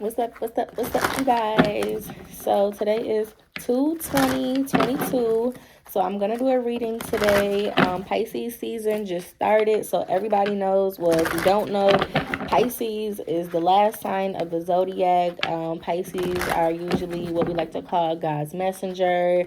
What's up, you guys? So today is 2/20/22. So I'm gonna do a reading today. Pisces season just started, so everybody knows. Well, if you don't know, Pisces is the last sign of the zodiac. Pisces are usually what we like to call God's messenger.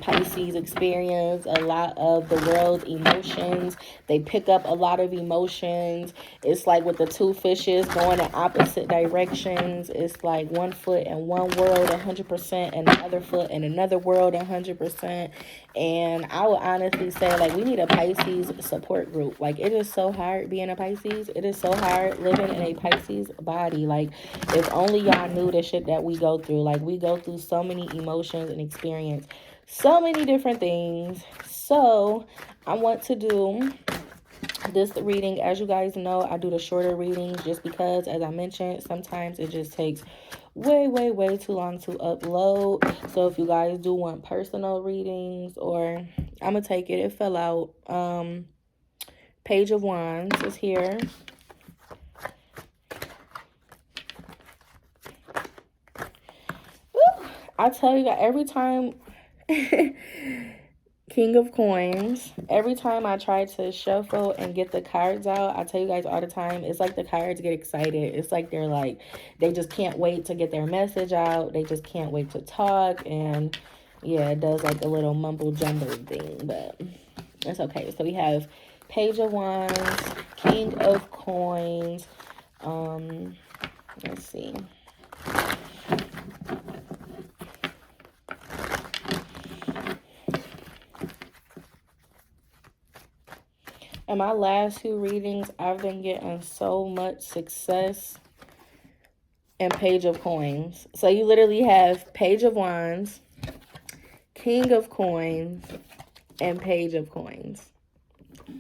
Pisces experience a lot of the world's emotions. They pick up a lot of emotions. It's like with the two fishes going in opposite directions. It's like one foot in one world 100% and another foot in another world 100%. And I would honestly say, like, we need a Pisces support group. Like, it is so hard being a Pisces. It is so hard living in a Pisces body. Like, if only y'all knew the shit that we go through. Like, we go through so many emotions and experience so many different things. So I want to do this reading. As you guys know, I do the shorter readings just because, as I mentioned, sometimes it just takes way too long to upload. So if you guys do want personal readings, or I'm gonna take it, it fell out. Page of Wands is here. Woo! I tell you that every time King of Coins, every time I try to shuffle and get the cards out, I tell you guys all the time, it's like the cards get excited. It's like they just can't wait to get their message out. They just can't wait to talk. And yeah, it does like a little mumble jumble thing, but it's okay. So we have Page of Wands, King of Coins. Let's see. In my last few readings, I've been getting so much success and Page of Coins. So you literally have Page of Wands, King of Coins, and Page of Coins.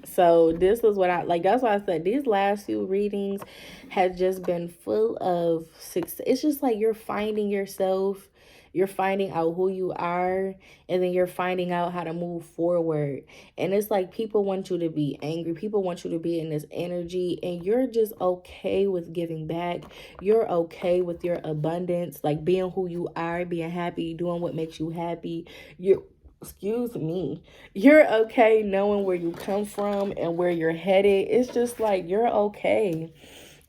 So this is what I like. That's why I said these last few readings has just been full of success. It's just like you're finding yourself. You're finding out who you are, and then you're finding out how to move forward. And it's like people want you to be angry. People want you to be in this energy, and you're just okay with giving back. You're okay with your abundance, like being who you are, being happy, doing what makes you happy. Excuse me, you're okay knowing where you come from and where you're headed. It's just like you're okay.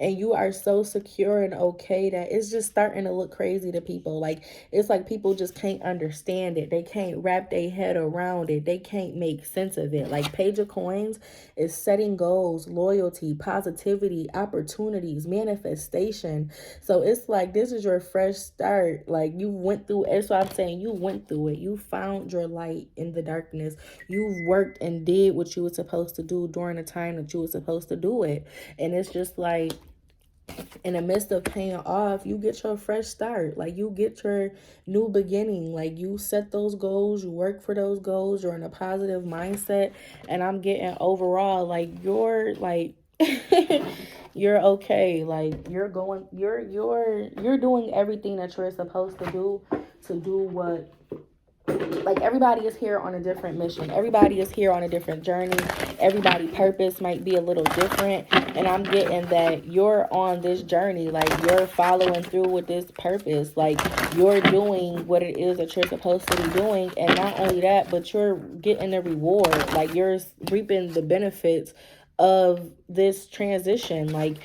And you are so secure and okay that it's just starting to look crazy to people. Like, it's like people just can't understand it. They can't wrap their head around it. They can't make sense of it. Like, Page of Coins is setting goals, loyalty, positivity, opportunities, manifestation. So it's like this is your fresh start. Like, you went through, that's what I'm saying. You went through it. You found your light in the darkness. You worked and did what you were supposed to do during the time that you were supposed to do it. And it's just like, in the midst of paying off, you get your fresh start. Like, you get your new beginning. Like, you set those goals, you work for those goals, you're in a positive mindset. And I'm getting overall, like, you're like you're okay. Like, you're doing everything that you're supposed to do what, like, everybody is here on a different mission. Everybody is here on a different journey. Everybody's purpose might be a little different. And I'm getting that you're on this journey. Like, you're following through with this purpose. Like, you're doing what it is that you're supposed to be doing. And not only that, but you're getting a reward. Like, you're reaping the benefits of this transition. Like,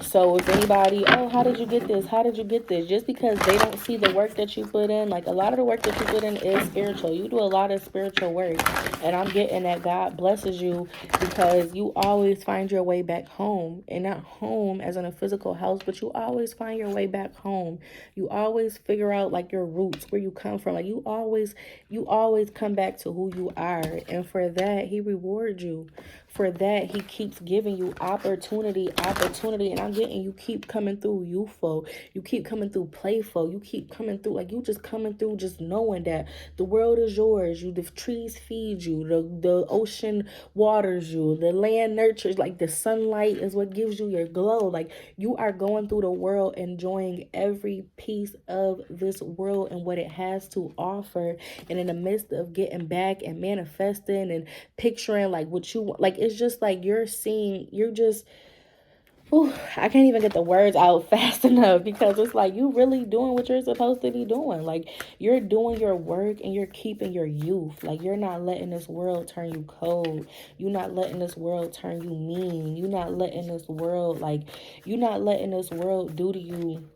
so if anybody, oh, how did you get this? How did you get this? Just because they don't see the work that you put in, like, a lot of the work that you put in is spiritual. You do a lot of spiritual work. And I'm getting that God blesses you because you always find your way back home. And not home as in a physical house, but you always find your way back home. You always figure out, like, your roots, where you come from. Like, you always come back to who you are. And for that, he rewards you. For that, he keeps giving you opportunity. And I'm getting, you keep coming through youthful. You keep coming through playful. You keep coming through, like, you just coming through just knowing that the world is yours. The trees feed you. The ocean waters you. The land nurtures. Like, the sunlight is what gives you your glow. Like, you are going through the world enjoying every piece of this world and what it has to offer. And in the midst of getting back and manifesting and picturing, like, what you want, like, it's just like you're seeing, you're just, Whew, I can't even get the words out fast enough because it's like you really doing what you're supposed to be doing. Like you're doing your work and you're keeping your youth. Like you're not letting this world turn you cold. You're not letting this world turn you mean. You're not letting this world you're not letting this world do to you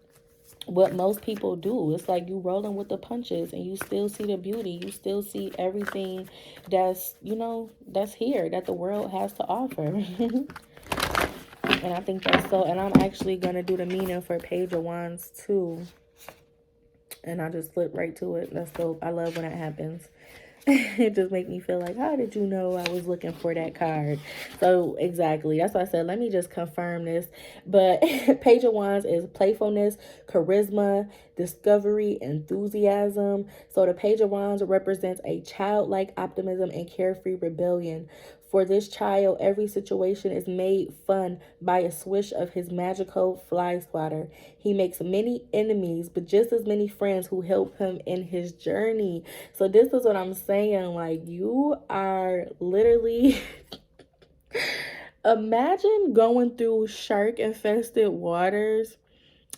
what most people do. It's like you rolling with the punches and you still see the beauty. You still see everything that's, that's here that the world has to offer. And I think that's so, and I'm actually going to do the meaning for Page of Wands too. And I just flip right to it. That's dope. I love when it happens. It just make me feel like, how did you know I was looking for that card? So exactly, that's why I said let me just confirm this. But Page of Wands is playfulness, charisma, discovery, enthusiasm. So the Page of Wands represents a childlike optimism and carefree rebellion. For this child, every situation is made fun by a swish of his magical fly swatter. He makes many enemies, but just as many friends who help him in his journey. So this is what I'm saying. Like, you are literally... Imagine going through shark-infested waters.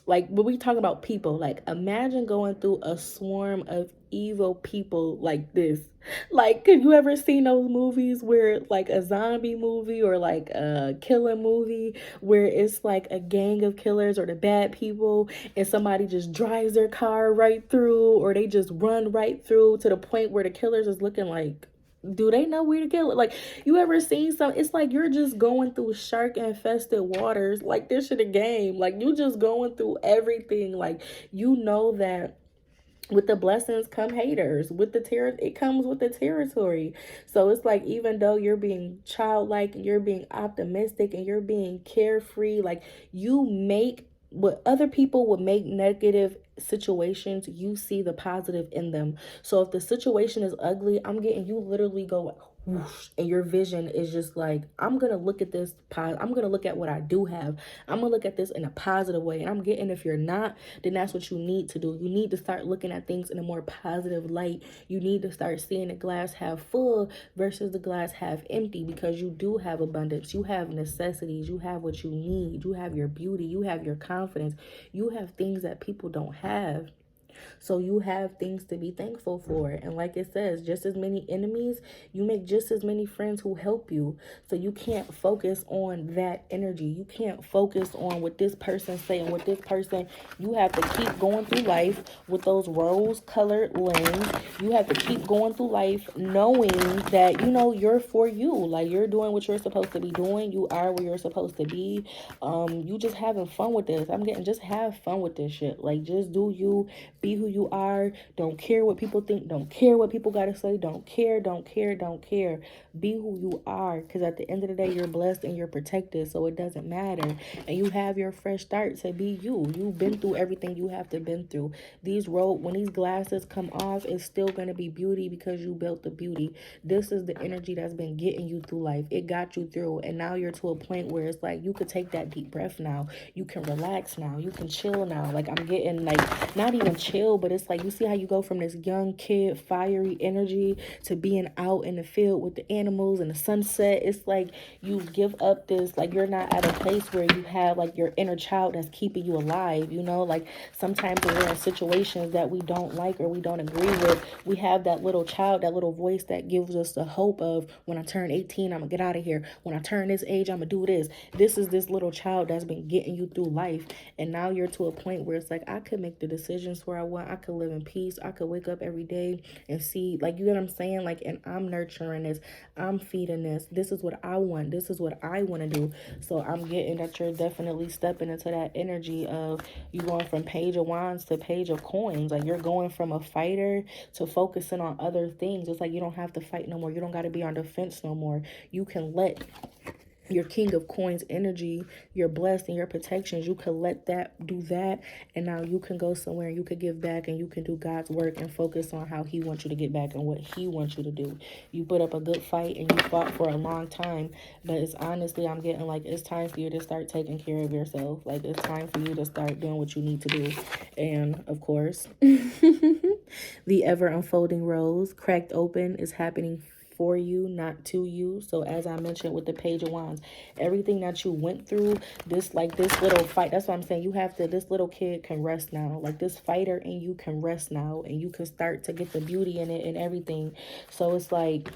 Like, when we talk about people, like, imagine going through a swarm of evil people like this. Like, have you ever seen those movies where, like, a zombie movie or, like, a killer movie where it's, like, a gang of killers or the bad people and somebody just drives their car right through or they just run right through to the point where the killers is looking like, do they know where to kill it? Like, you ever seen some? It's like you're just going through shark infested waters. Like, this shit a game. Like, you just going through everything. Like, you know that with the blessings come haters. With the it comes with the territory. So it's like, even though you're being childlike and you're being optimistic and you're being carefree, like, you make what other people would make negative situations, you see the positive in them. So if the situation is ugly, I'm getting you literally go like, whoosh, and your vision is just like, I'm gonna look at this, I'm gonna look at what I do have, I'm gonna look at this in a positive way. And I'm getting, if you're not, then that's what you need to do. You need to start looking at things in a more positive light. You need to start seeing the glass half full versus the glass half empty, because you do have abundance, you have necessities, you have what you need, you have your beauty, you have your confidence, you have things that people don't have. So you have things to be thankful for. And like it says, just as many enemies, you make just as many friends who help you. So you can't focus on that energy. You can't focus on what this person saying, what this person. You have to keep going through life with those rose-colored lens. You have to keep going through life knowing that, you're for you. Like, you're doing what you're supposed to be doing. You are where you're supposed to be. You just having fun with this. I'm getting, just have fun with this shit. Like, just do you. Be who you are. Don't care what people think. Don't care what people got to say. Don't care, don't care, don't care. Be who you are, because at the end of the day, you're blessed and you're protected, so it doesn't matter. And you have your fresh start to be you. You've been through everything you have to been through. When these glasses come off, it's still going to be beauty because you built the beauty. This is the energy that's been getting you through life. It got you through, and now you're to a point where it's like you could take that deep breath now. You can relax now. You can chill now. Like, I'm getting, like, not even chill, but it's like, you see how you go from this young kid fiery energy to being out in the field with the animals and the sunset. It's like you give up this, like, you're not at a place where you have like your inner child that's keeping you alive. Like, sometimes when we're in situations that we don't like or we don't agree with, we have that little child, that little voice that gives us the hope of, when I turn 18, I'm gonna get out of here. When I turn this age, I'm gonna do this. This is this little child that's been getting you through life. And now you're to a point where it's like, I could make the decisions where I want. I could live in peace. I could wake up every day and see, like, you know what I'm saying? Like, and I'm nurturing this. I'm feeding this. This is what I want. This is what I want to do. So I'm getting that you're definitely stepping into that energy of you going from Page of Wands to Page of Coins. Like, you're going from a fighter to focusing on other things. It's like you don't have to fight no more. You don't got to be on defense no more. You can let your King of Coins energy, your blessed and your protections, you could let that do that, and now you can go somewhere and you could give back and you can do God's work and focus on how he wants you to get back and what he wants you to do. You put up a good fight and you fought for a long time, but it's honestly, I'm getting like, it's time for you to start taking care of yourself. Like, it's time for you to start doing what you need to do. And of course, the ever unfolding rose cracked open is happening for you, not to you. So as I mentioned with the Page of Wands, everything that you went through, this little fight, that's what I'm saying. You have to, this little kid can rest now. Like this fighter in you can rest now, and you can start to get the beauty in it and everything. So it's like,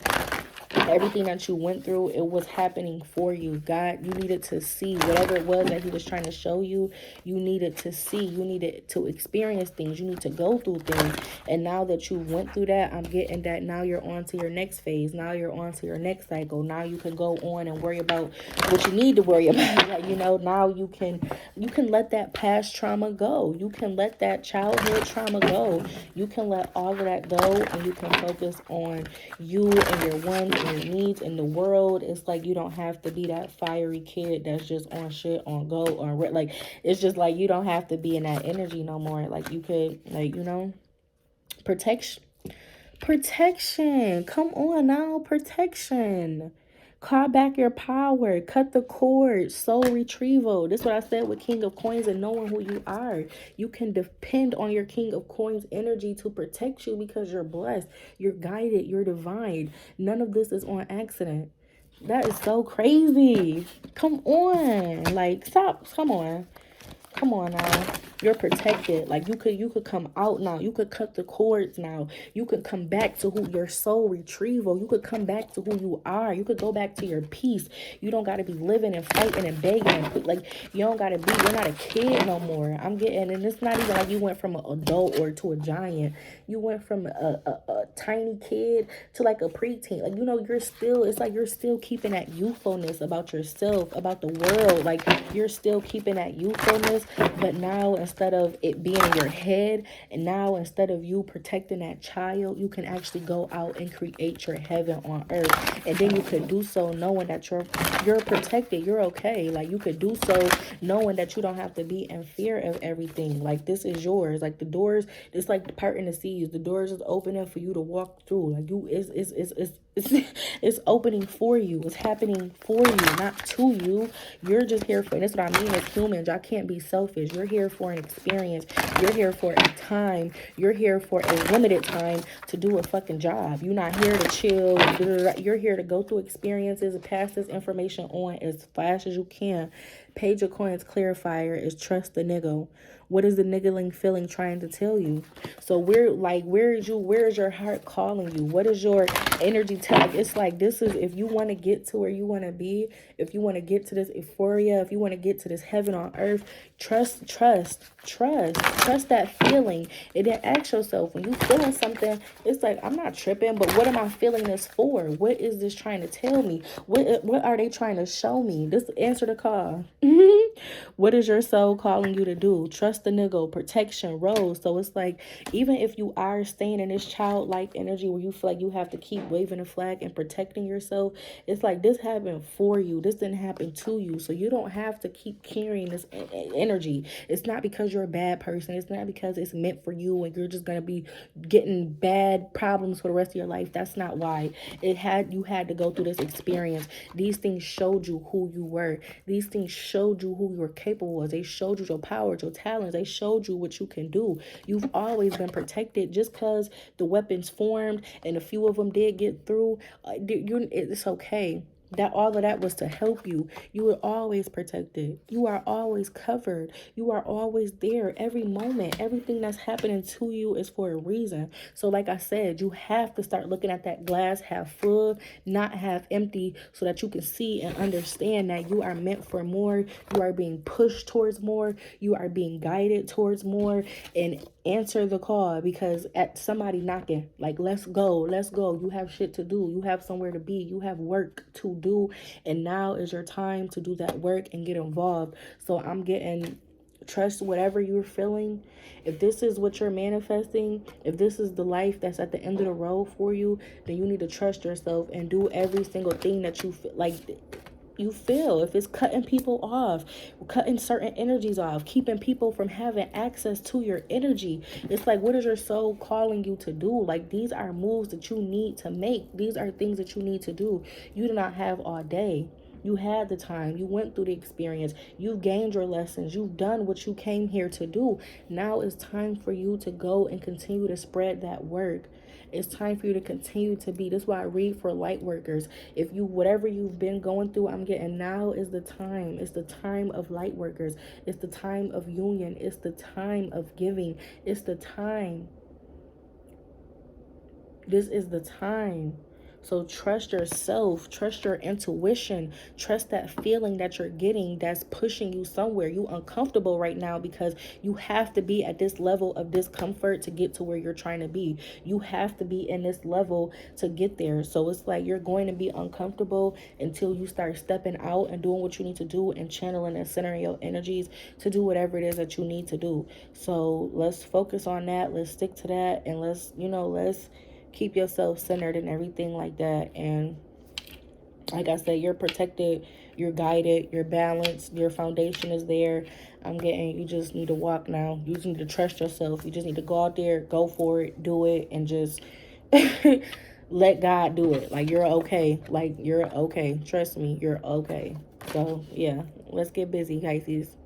everything that you went through, it was happening for you. God, you needed to see whatever it was that he was trying to show you. You needed to see. You needed to experience things. You need to go through things. And now that you went through that, I'm getting that now you're on to your next phase. Now you're on to your next cycle. Now you can go on and worry about what you need to worry about. Like, you know, now you can let that past trauma go. You can let that childhood trauma go. You can let all of that go, and you can focus on you and your wants and your needs in the world. It's like you don't have to be that fiery kid that's just on shit, on go, on like, it's just like you don't have to be in that energy no more. Like you could, like, you know, protection. Come on now, protection. Call back your power. Cut the cord. Soul retrieval. This is what I said with King of Coins and knowing who you are. You can depend on your King of Coins energy to protect you because you're blessed. You're guided. You're divine. None of this is on accident. That is so crazy. Come on. Like, stop. Come on. Come on now. You're protected. Like you could come out now. You could cut the cords now. You could come back to who your soul retrieval. You could come back to who you are. You could go back to your peace. You don't gotta be living and fighting and begging and like you don't gotta be, you're not a kid no more. I'm getting, and it's not even like you went from an adult or to a giant. You went from a tiny kid to like a preteen. Like, you know, you're still, it's like you're still keeping that youthfulness about yourself, about the world. Like you're still keeping that youthfulness, but now instead of it being in your head, and now instead of you protecting that child, you can actually go out and create your heaven on earth. And then you could do so knowing that you're protected, you're okay. Like you could do so knowing that you don't have to be in fear of everything. Like this is yours. Like the doors, it's like parting the seas. The doors is opening for you to walk through. Like you, it's opening for you. It's happening for you, not to you. You're just here for, and that's what I mean as humans. Y'all can't be selfish. You're here for an experience. You're here for a time. You're here for a limited time to do a fucking job. You're not here to chill. You're here to go through experiences and pass this information on as fast as you can. Page of Coins clarifier is trust the nigga. What is the niggling feeling trying to tell you? So where is your heart calling you? What is your energy telling? It's like, this is, if you want to get to where you want to be, if you want to get to this euphoria, if you want to get to this heaven on earth, trust that feeling. And then ask yourself, when you feeling something, it's like, I'm not tripping, but what am I feeling this for? What is this trying to tell me? What are they trying to show me? Just answer the call. What is your soul calling you to do? Trust the nigga, protection, rose. So it's like, even if you are staying in this childlike energy where you feel like you have to keep waving a flag and protecting yourself, it's like this happened for you. This didn't happen to you. So you don't have to keep carrying this energy. It's not because you're a bad person. It's not because it's meant for you and you're just going to be getting bad problems for the rest of your life. That's not why. You had to go through this experience. These things showed you who you were. These things showed you who you were capable of. They showed you your power, your talents. They showed you what you can do. You've always been protected. Just because the weapons formed and a few of them did get through, it's okay. That all of that was to help you. You were always protected. You are always covered. You are always there every moment. Everything that's happening to you is for a reason. So like I said, you have to start looking at that glass half full, not half empty, so that you can see and understand that you are meant for more. You are being pushed towards more. You are being guided towards more. And answer the call, because at somebody knocking, like, let's go. You have shit to do. You have somewhere to be. You have work to do, and now is your time to do that work and get involved. So I'm getting, trust whatever you're feeling. If this is what you're manifesting, if this is the life that's at the end of the road for you, then you need to trust yourself and do every single thing that you feel like you feel. If it's cutting people off, cutting certain energies off, keeping people from having access to your energy, it's like, what is your soul calling you to do? Like, these are moves that you need to make. These are things that you need to do. You do not have all day. You had the time. You went through the experience. You've gained your lessons. You've done what you came here to do. Now it's time for you to go and continue to spread that work. It's time for you to continue to be. That's why I read for light workers. If you, whatever you've been going through, I'm getting now is the time. It's the time of light workers. It's the time of union. It's the time of giving. It's the time. This is the time. So trust yourself, trust your intuition, trust that feeling that you're getting that's pushing you somewhere. You uncomfortable right now because you have to be at this level of discomfort to get to where you're trying to be. You have to be in this level to get there. So it's like you're going to be uncomfortable until you start stepping out and doing what you need to do and channeling and centering your energies to do whatever it is that you need to do. So let's focus on that. Let's stick to that. And let's keep yourself centered and everything like that. And like I said, you're protected, you're guided, you're balanced, your foundation is there. You just need to walk now. You just need to trust yourself. You just need to go out there, go for it, do it, and just let God do it. Like, you're okay. Like, you're okay. Trust me, you're okay. So yeah, let's get busy, Pisces.